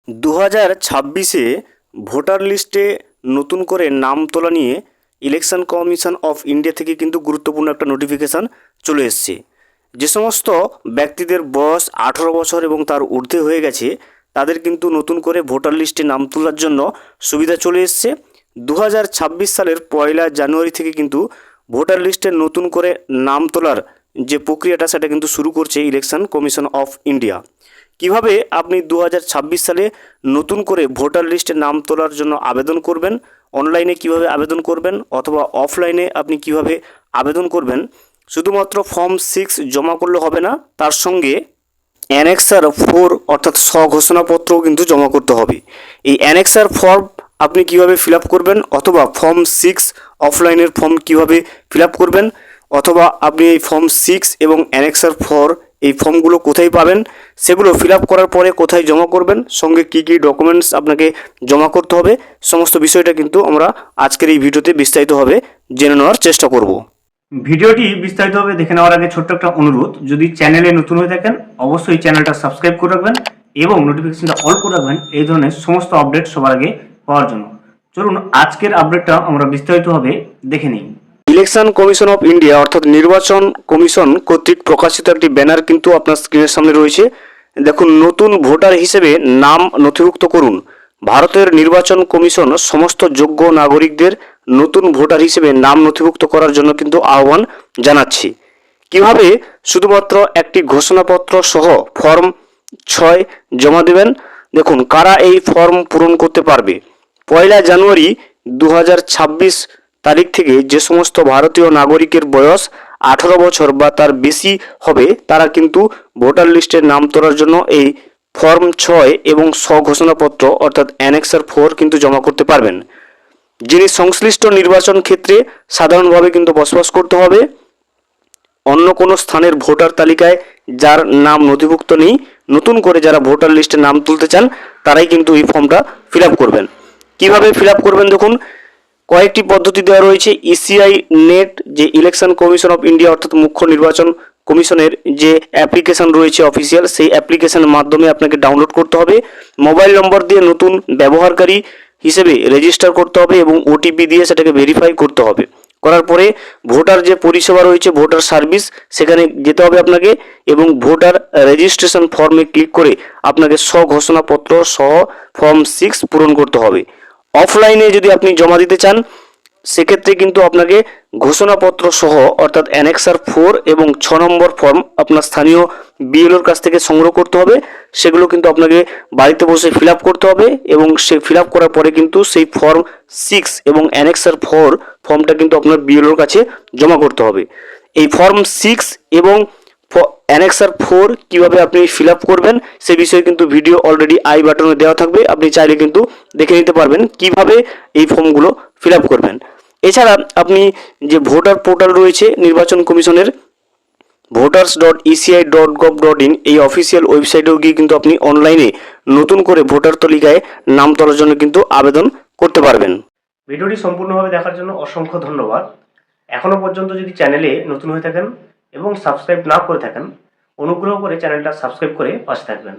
2026-এ voter লিস্টে নতুন করে নাম তোলা নিয়ে ইলেকশন কমিশন অফ ইন্ডিয়া থেকে কিন্তু গুরুত্বপূর্ণ একটা নোটিফিকেশান চলে এসছে। যে সমস্ত ব্যক্তিদের বয়স 18 বছর এবং তার ঊর্ধ্বে হয়ে গেছে তাদের কিন্তু নতুন করে ভোটার লিস্টে নাম তোলার জন্য সুবিধা চলে এসছে। 2026 সালের 1 জানুয়ারি থেকে কিন্তু ভোটার লিস্টে নতুন করে নাম তোলার যে প্রক্রিয়াটা সেটা কিন্তু শুরু করছে ইলেকশন কমিশন অফ ইন্ডিয়া। কিভাবে আপনি 2026 সালে নতুন করে ভোটার লিস্টে নাম তোলার জন্য আবেদন করবেন, অনলাইনে কিভাবে আবেদন করবেন অথবা অফলাইনে আপনি কিভাবে আবেদন করবেন, শুধুমাত্র ফর্ম 6 জমা করলে হবে না, তার সঙ্গে অ্যানেক্সার 4 অর্থাৎ স্বঘোষণাপত্রও কিন্তু জমা করতে হবে। এই অ্যানেক্সার ফর্ম আপনি কিভাবে ফিল আপ করবেন অথবা ফর্ম 6 অফলাইনের ফর্ম কিভাবে ফিল আপ করবেন অথবা আপনি এই ফর্ম 6 এবং অ্যানেক্সার 4 এই ফর্মগুলো কোথায় পাবেন, সেগুলো ফিল আপ করার পরে কোথায় জমা করবেন, সঙ্গে কী কী ডকুমেন্টস আপনাকে জমা করতে হবে, সমস্ত বিষয়টা কিন্তু আমরা আজকের এই ভিডিওতে বিস্তারিতভাবে জেনে নেওয়ার চেষ্টা করব। ভিডিওটি বিস্তারিতভাবে দেখে নেওয়ার আগে ছোট্ট একটা অনুরোধ, যদি চ্যানেলে নতুন হয়ে থাকেন অবশ্যই চ্যানেলটা সাবস্ক্রাইব করে রাখবেন এবং নোটিফিকেশনটা অল করে রাখবেন এই ধরনের সমস্ত আপডেট সবার আগে পাওয়ার জন্য। চলুন আজকের আপডেটটা আমরা বিস্তারিতভাবে দেখে নিই। ইলেকশন কমিশন অফ ইন্ডিয়া অর্থাৎ নির্বাচন কমিশন কর্তৃক প্রকাশিত একটি ব্যানার কিন্তু আপনার স্ক্রিনের সামনে রয়েছে। দেখুন, নতুন ভোটার হিসেবে নাম নথিভুক্ত করুন। ভারতের নির্বাচন কমিশন সমস্ত যোগ্য নাগরিকদের নতুন ভোটার হিসেবে নাম নথিভুক্ত করার জন্য কিন্তু আহ্বান জানাচ্ছি। কিভাবে শুধুমাত্র একটি ঘোষণাপত্র সহ ফর্ম 6 জমা দেবেন। দেখুন, কারা এই ফর্ম পূরণ করতে পারবে। 1 জানুয়ারি 2026 তারিখ থেকে যে সমস্ত ভারতীয় নাগরিকের বয়স 18 বছর বা তার বেশি হবে তারা কিন্তু ভোটার লিস্টের নাম তোলার জন্য এই ফর্ম 6 এবং স্বঘোষণাপত্র অর্থাৎ অ্যানেক্সার 4 কিন্তু জমা করতে পারবেন। যিনি সংশ্লিষ্ট নির্বাচন ক্ষেত্রে সাধারণভাবে কিন্তু বসবাস করতে হবে, অন্য কোনো স্থানের ভোটার তালিকায় যার নাম নথিভুক্ত নেই, নতুন করে যারা ভোটার লিস্টে নাম তুলতে চান তারাই কিন্তু এই ফর্মটা ফিল আপ করবেন। কীভাবে ফিল আপ করবেন দেখুন, কয়েকটি পদ্ধতি দেওয়া রয়েছে। ইসিআই নেট যে ইলেকশন কমিশন অফ ইন্ডিয়া অর্থাৎ মুখ্য নির্বাচন কমিশনের যে অ্যাপ্লিকেশন রয়েছে অফিসিয়াল, সেই অ্যাপ্লিকেশনের মাধ্যমে আপনাকে ডাউনলোড করতে হবে। মোবাইল নম্বর দিয়ে নতুন ব্যবহারকারী হিসেবে রেজিস্টার করতে হবে এবং ওটিপি দিয়ে সেটাকে ভেরিফাই করতে হবে। করার পরে ভোটার যে পরিষেবা রয়েছে ভোটার সার্ভিস, সেখানে যেতে হবে আপনাকে এবং ভোটার রেজিস্ট্রেশন ফর্মে ক্লিক করে আপনাকে স্বঘোষণাপত্র সহ ফর্ম 6 পূরণ করতে হবে। অফলাইনে যদি আপনি জমা দিতে চান সেক্ষেত্রে কিন্তু আপনাকে ঘোষণাপত্র সহ অর্থাৎ অ্যানেক্সার 4 এবং 6 নম্বর ফর্ম আপনার স্থানীয় বিএলওর কাছ থেকে সংগ্রহ করতে হবে। সেগুলো কিন্তু আপনাকে বাড়িতে বসে ফিল আপ করতে হবে এবং সেই ফিল আপ করার পরে কিন্তু সেই ফর্ম 6 এবং অ্যানেক্সার 4 ফর্মটা কিন্তু আপনার বিএলওর কাছে জমা করতে হবে। এই ফর্ম 6 এবং অ্যানেক্সার 4 কিভাবে আপনি ফিল আপ করবেন সে বিষয়ে কিন্তু ভিডিও অলরেডি আই বাটনে দেওয়া থাকবে, আপনি চাইলে কিন্তু দেখে নিতে পারবেন কিভাবে এই ফর্মগুলো ফিল আপ করবেন। এছাড়া আপনি যে ভোটার পোর্টাল রয়েছে নির্বাচন কমিশনের voters.eci.gov.in এই অফিসিয়াল ওয়েবসাইটেও গিয়ে কিন্তু আপনি অনলাইনে নতুন করে ভোটার তালিকায় নাম তোলার জন্য কিন্তু আবেদন করতে পারবেন। ভিডিওটি সম্পূর্ণভাবে দেখার জন্য অসংখ্য ধন্যবাদ। এখনও পর্যন্ত যদি চ্যানেলে নতুন হয়ে থাকেন এবং সাবস্ক্রাইব না করে থাকেন অনুগ্রহ করে চ্যানেলটা সাবস্ক্রাইব করে পাশে থাকবেন।